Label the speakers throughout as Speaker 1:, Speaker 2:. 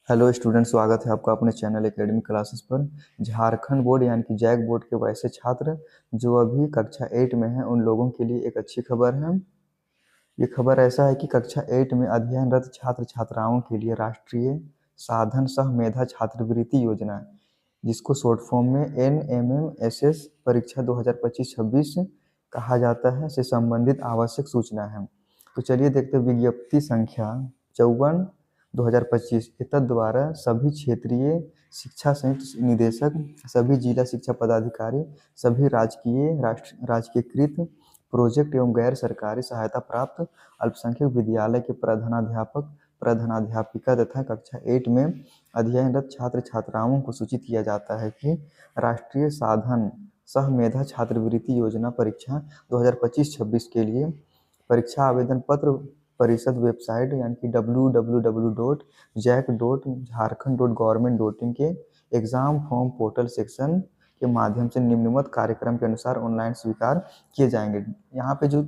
Speaker 1: Hello student, स्वागत है आपका अपने चैनल एकेडमी क्लासेस पर। झारखंड बोर्ड यानी कि जैक बोर्ड के वैसे छात्र जो अभी कक्षा 8 में हैं उन लोगों के लिए एक अच्छी खबर है। ये खबर ऐसा है कि कक्षा 8 में अध्ययनरत छात्र छात्राओं के लिए राष्ट्रीय साधन सह मेधा छात्रवृत्ति योजना, जिसको शॉर्ट फॉर्म में NMMSS परीक्षा 2025-26 कहा जाता है, से संबंधित आवश्यक सूचना है। तो चलिए देखते हैं। विज्ञप्ति संख्या 54/2025 एतद द्वारा सभी क्षेत्रीय शिक्षा संयुक्त निदेशक, सभी जिला शिक्षा पदाधिकारी, सभी राजकीयकृत प्रोजेक्ट एवं गैर सरकारी सहायता प्राप्त अल्पसंख्यक विद्यालय के प्रधानाध्यापक, प्रधानाध्यापिका तथा कक्षा 8 में अध्ययनरत छात्र छात्राओं को सूचित किया जाता है कि राष्ट्रीय साधन सह मेधा छात्रवृत्ति योजना परीक्षा 2025-26 के लिए परीक्षा आवेदन पत्र परिषद वेबसाइट यानी कि www.jac.jharkhand.government.in के एग्जाम फॉर्म पोर्टल सेक्शन के माध्यम से निम्नलिखित कार्यक्रम के अनुसार ऑनलाइन स्वीकार किए जाएंगे। यहाँ पे जो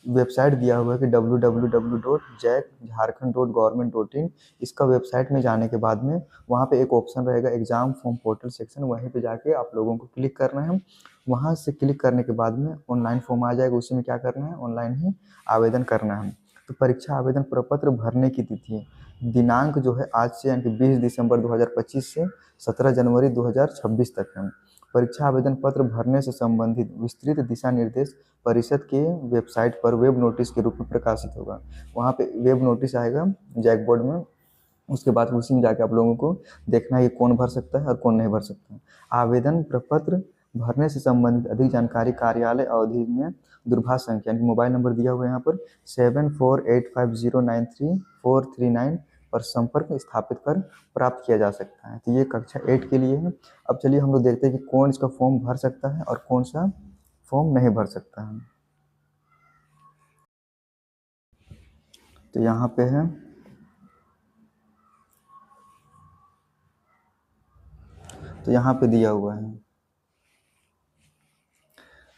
Speaker 1: वेबसाइट दिया हुआ है कि www.jac.jharkhand.government.in, इसका वेबसाइट में जाने के बाद में वहाँ पे एक ऑप्शन रहेगा एग्जाम फॉर्म पोर्टल सेक्शन, वहीं पे जाके आप लोगों को क्लिक करना है। वहाँ से क्लिक करने के बाद में ऑनलाइन फॉर्म आ जाएगा, उसी में क्या करना है, ऑनलाइन ही आवेदन करना है। तो परीक्षा आवेदन प्रपत्र भरने की तिथि दिनांक जो है आज से यानी कि 20 दिसंबर 2025 से 17 जनवरी 2026 तक है। परीक्षा आवेदन पत्र भरने से संबंधित विस्तृत दिशा निर्देश परिषद के वेबसाइट पर वेब नोटिस के रूप में प्रकाशित होगा। वहाँ पे वेब नोटिस आएगा जैक बोर्ड में, उसके बाद उसी में जाके आप लोगों को देखना है कि कौन भर सकता है और कौन नहीं भर सकता है। आवेदन प्रपत्र भरने से संबंधित अधिक जानकारी कार्यालय अवधि में दूरभाष संख्या यानी मोबाइल नंबर दिया हुआ है यहाँ पर 7485093439 पर संपर्क स्थापित कर प्राप्त किया जा सकता है। तो ये कक्षा 8 के लिए है। अब चलिए हम लोग देखते हैं कि कौन इसका फॉर्म भर सकता है और कौन सा फॉर्म नहीं भर सकता है। तो यहाँ पे है, तो यहाँ पे दिया हुआ है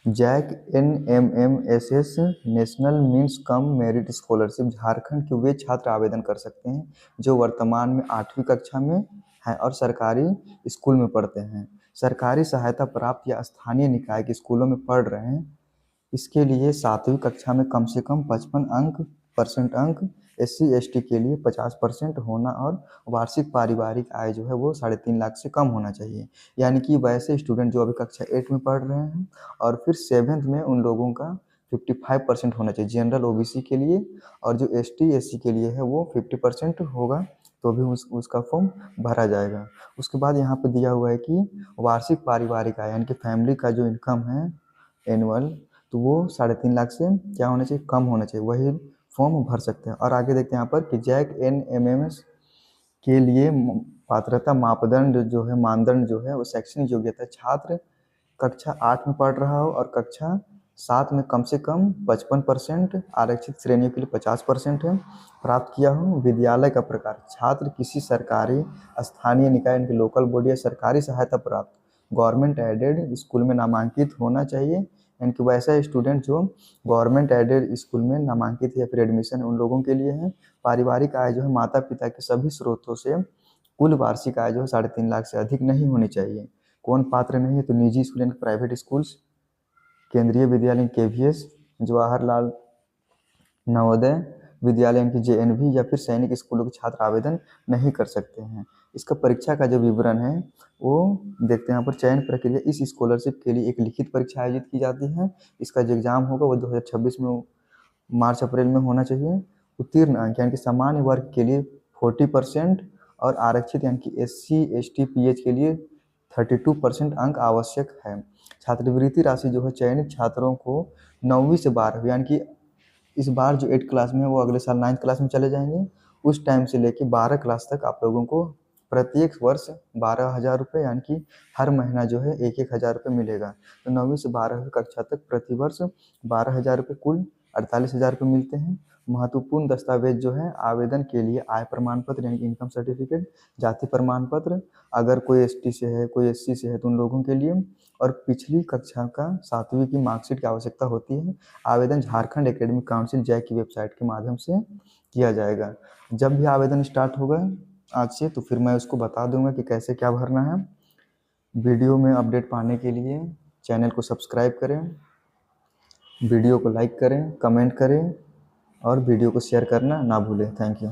Speaker 1: JAC NMMSS national means cum merit scholarship Jharkhand के वे छात्र आवेदन कर सकते हैं जो वर्तमान में 8वीं कक्षा में हैं और सरकारी स्कूल में पढ़ते हैं, सरकारी सहायता प्राप्त या स्थानीय निकाय के स्कूलों में पढ़ रहे हैं। इसके लिए 7वीं कक्षा में कम से कम 55% अंक, SC ST के लिए 50% होना और वार्षिक पारिवारिक आय जो है वो 3.5 लाख से कम होना चाहिए। यानी कि वैसे स्टूडेंट जो अभी कक्षा 8 में पढ़ रहे हैं और फिर 7th में उन लोगों का 55% होना चाहिए जनरल OBC के लिए, और जो ST SC के लिए है वो 50% होगा तो भी उसका फॉर्म भरा जाएगा। उसके बाद यहाँ पे दिया हुआ है कि वार्षिक पारिवारिक आय यानी कि फैमिली का जो इनकम है एनुअल, तो वो 3.5 लाख से क्या होना चाहिए, कम होना चाहिए, वही फॉर्म भर सकते हैं। और आगे देखते हैं यहाँ पर कि जैक NMMS के लिए पात्रता मापदंड जो है, मानदंड जो है वो शैक्षणिक योग्यता छात्र कक्षा 8 में पढ़ रहा हो और कक्षा 7 में कम से कम 55%, आरक्षित श्रेणियों के लिए 50% है, प्राप्त किया हो। विद्यालय का प्रकार छात्र किसी सरकारी, स्थानीय निकाय यानी कि लोकल बॉडी या सरकारी सहायता प्राप्त गवर्नमेंट एडेड स्कूल में नामांकित होना चाहिए। यानी कि वैसा स्टूडेंट जो गवर्नमेंट एडेड स्कूल में नामांकित है या फिर एडमिशन उन लोगों के लिए है। पारिवारिक आय जो है माता पिता के सभी स्रोतों से कुल वार्षिक आय जो है 3.5 लाख से अधिक नहीं होनी चाहिए। कौन पात्र नहीं है, तो निजी स्कूल यानी प्राइवेट स्कूल्स, केंद्रीय विद्यालय KVS, जवाहरलाल नवोदय विद्यालय यानी कि JNV या फिर सैनिक स्कूलों के छात्र आवेदन नहीं कर सकते हैं। इसका परीक्षा का जो विवरण है वो देखते हैं यहाँ पर। चयन प्रक्रिया, इस स्कॉलरशिप के लिए एक लिखित परीक्षा आयोजित की जाती है। इसका जो एग्जाम होगा वो 2026 में मार्च अप्रैल में होना चाहिए। उत्तीर्ण अंक यानी कि सामान्य वर्ग के लिए 40% और आरक्षित यानी कि SC ST PH के लिए 32% अंक आवश्यक है। छात्रवृत्ति राशि जो है चयनित छात्रों को 9वीं से 12वीं यानी कि इस बार जो 8 क्लास में है वो अगले साल 9th क्लास में चले जाएंगे, उस टाइम से लेके 12 क्लास तक आप लोगों को प्रत्येक वर्ष 12,000 रुपये यानी कि हर महीना जो है 1,000 रुपये मिलेगा। तो 9वीं से 12वीं कक्षा तक प्रति वर्ष 12,000 रुपये, कुल 48,000 रुपये मिलते हैं। महत्वपूर्ण दस्तावेज जो है आवेदन के लिए आय प्रमाण पत्र यानी कि इनकम सर्टिफिकेट, जाति प्रमाण पत्र, अगर कोई ST से है कोई SC से है तो उन लोगों के लिए, और पिछली कक्षा का 7वीं की मार्कशीट की आवश्यकता होती है। आवेदन झारखंड एकेडमिक काउंसिल जैक की वेबसाइट के माध्यम से किया जाएगा। जब भी आवेदन स्टार्ट होगा आज से, तो फिर मैं उसको बता दूंगा कि कैसे क्या भरना है। वीडियो में अपडेट पाने के लिए चैनल को सब्सक्राइब करें, वीडियो को लाइक करें, कमेंट करें और वीडियो को शेयर करना ना भूलें। Thank you.